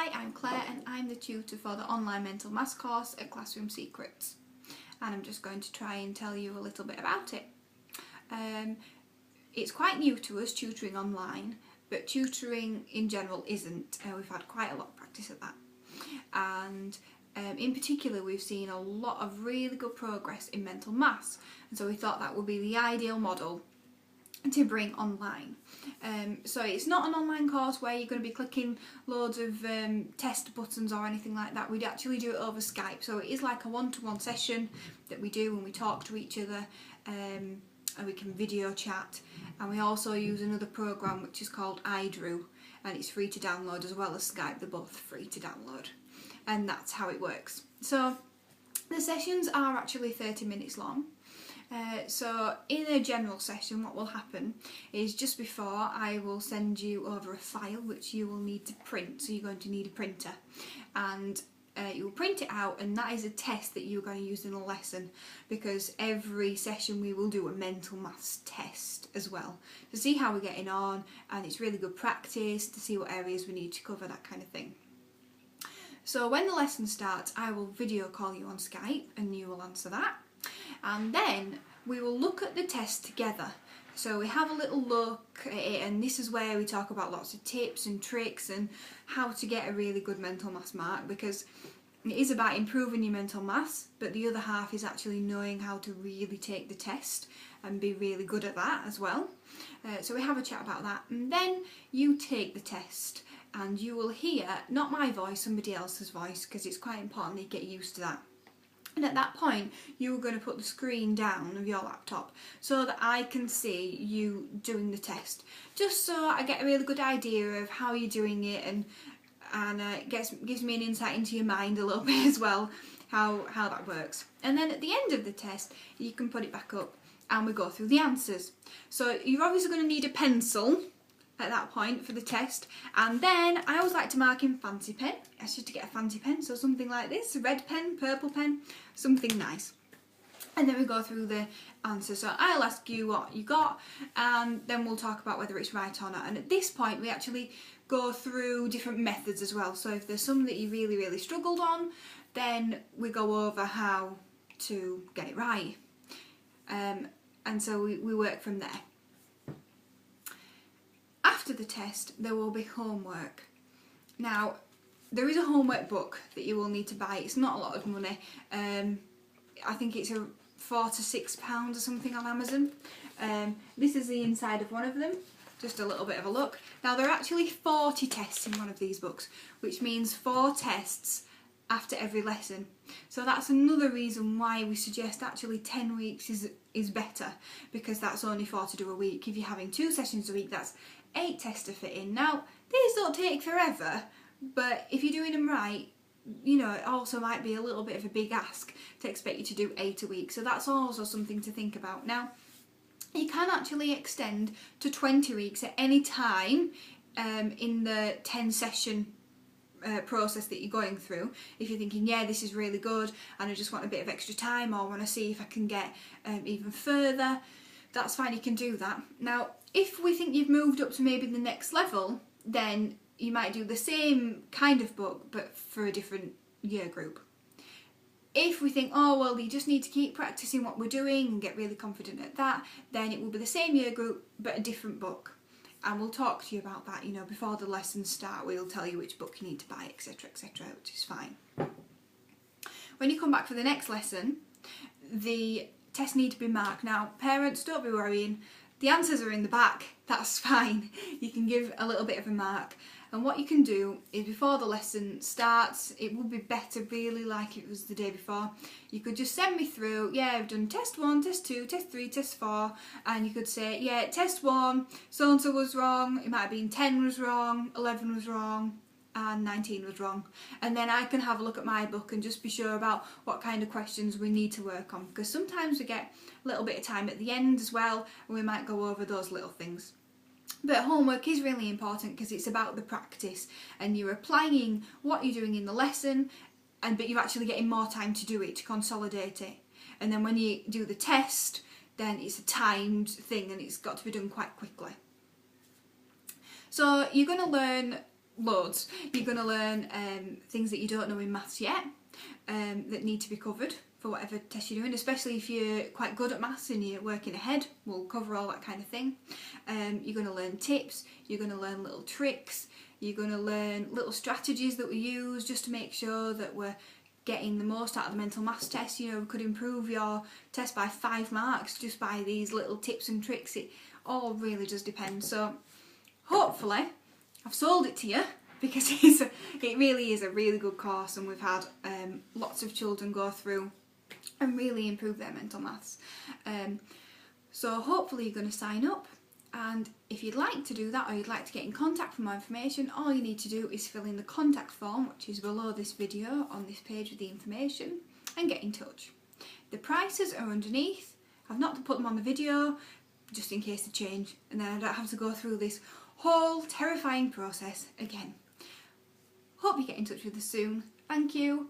Hi, I'm Claire and I'm the tutor for the online mental maths course at Classroom Secrets, and I'm just going to try and tell you a little bit about it. It's quite new to us, tutoring online, but tutoring in general isn't. We've had quite a lot of practice at that, and in particular we've seen a lot of really good progress in mental maths, and so we thought that would be the ideal model to bring online. So it's not an online course where you're going to be clicking loads of test buttons or anything like that. We'd actually do it over Skype, so it is like a one-to-one session that we do when we talk to each other, and we can video chat, and we also use another program which is called iDrew, and it's free to download as well as Skype. They're both free to download, and that's how it works. So the sessions are actually 30 minutes long. So in a general session what will happen is just before I will send you over a file which you will need to print. So you're going to need a printer, and you will print it out, and that is a test that you're going to use in a lesson, because every session we will do a mental maths test as well to see how we're getting on, and it's really good practice to see what areas we need to cover, that kind of thing. So when the lesson starts I will video call you on Skype and you will answer that. And then we will look at the test together. So we have a little look at it, and this is where we talk about lots of tips and tricks and how to get a really good mental maths mark, because it is about improving your mental maths, but the other half is actually knowing how to really take the test and be really good at that as well. So we have a chat about that, and then you take the test and you will hear not my voice, somebody else's voice, because it's quite important that you get used to that. And at that point you're going to put the screen down of your laptop so that I can see you doing the test, just so I get a really good idea of how you're doing it, and it gives me an insight into your mind a little bit as well, how that works. And then at the end of the test you can put it back up and we go through the answers. So you're obviously going to need a pencil at that point for the test, and then I always like to mark in fancy pen. Ask you to get a fancy pen, so something like this, a red pen, purple pen, something nice. And then we go through the answers. So I'll ask you what you got, and then we'll talk about whether it's right or not. And at this point we actually go through different methods as well. So if there's some that you really struggled on, then we go over how to get it right. And so we work from there. After the test there will be homework. Now there is a homework book that you will need to buy. It's not a lot of money. I think it's £4 to £6 or something on Amazon. This is the inside of one of them, just a little bit of a look. Now there are actually 40 tests in one of these books, which means 4 tests after every lesson. So that's another reason why we suggest actually 10 weeks is better, because that's only 4 to do a week. If you're having 2 sessions a week, that's 8 tests to fit in. Now these don't take forever, but if you're doing them right, you know, it also might be a little bit of a big ask to expect you to do 8 a week, so that's also something to think about. Now you can actually extend to 20 weeks at any time in the 10 session process that you're going through. If you're thinking, yeah, this is really good and I just want a bit of extra time, or want to see if I can get even further, that's fine, you can do that. Now if we think you've moved up to maybe the next level, then you might do the same kind of book but for a different year group. If we think, oh well, you just need to keep practicing what we're doing and get really confident at that, then it will be the same year group but a different book. And we'll talk to you about that, you know, before the lessons start. We'll tell you which book you need to buy, etc, etc, which is fine. When you come back for the next lesson, the tests need to be marked. Now parents, don't be worrying, the answers are in the back, that's fine. You can give a little bit of a mark, and what you can do is before the lesson starts, it would be better really like it was the day before. You could just send me through, yeah, I've done test 1, test 2, test 3, test 4, and you could say, yeah, test 1, so and so was wrong, it might have been 10 was wrong, 11 was wrong, and 19 was wrong, and then I can have a look at my book and just be sure about what kind of questions we need to work on, because sometimes we get a little bit of time at the end as well and we might go over those little things. But homework is really important because it's about the practice, and you're applying what you're doing in the lesson, but you're actually getting more time to do it, to consolidate it. And then when you do the test, then it's a timed thing and it's got to be done quite quickly. So you're going to learn loads. You're going to learn things that you don't know in maths yet, that need to be covered for whatever test you're doing, especially if you're quite good at maths and you're working ahead. We'll cover all that kind of thing. You're going to learn tips, you're going to learn little tricks, you're going to learn little strategies that we use just to make sure that we're getting the most out of the mental maths test. You know, we could improve your test by 5 marks just by these little tips and tricks. It all really does depend. So hopefully I've sold it to you, because it really is a really good course, and we've had lots of children go through and really improve their mental maths. So hopefully you're going to sign up, and if you'd like to do that, or you'd like to get in contact for more information, all you need to do is fill in the contact form, which is below this video on this page with the information, and get in touch. The prices are underneath. I've not put them on the video just in case they change, and then I don't have to go through this whole terrifying process again. Hope you get in touch with us soon. Thank you.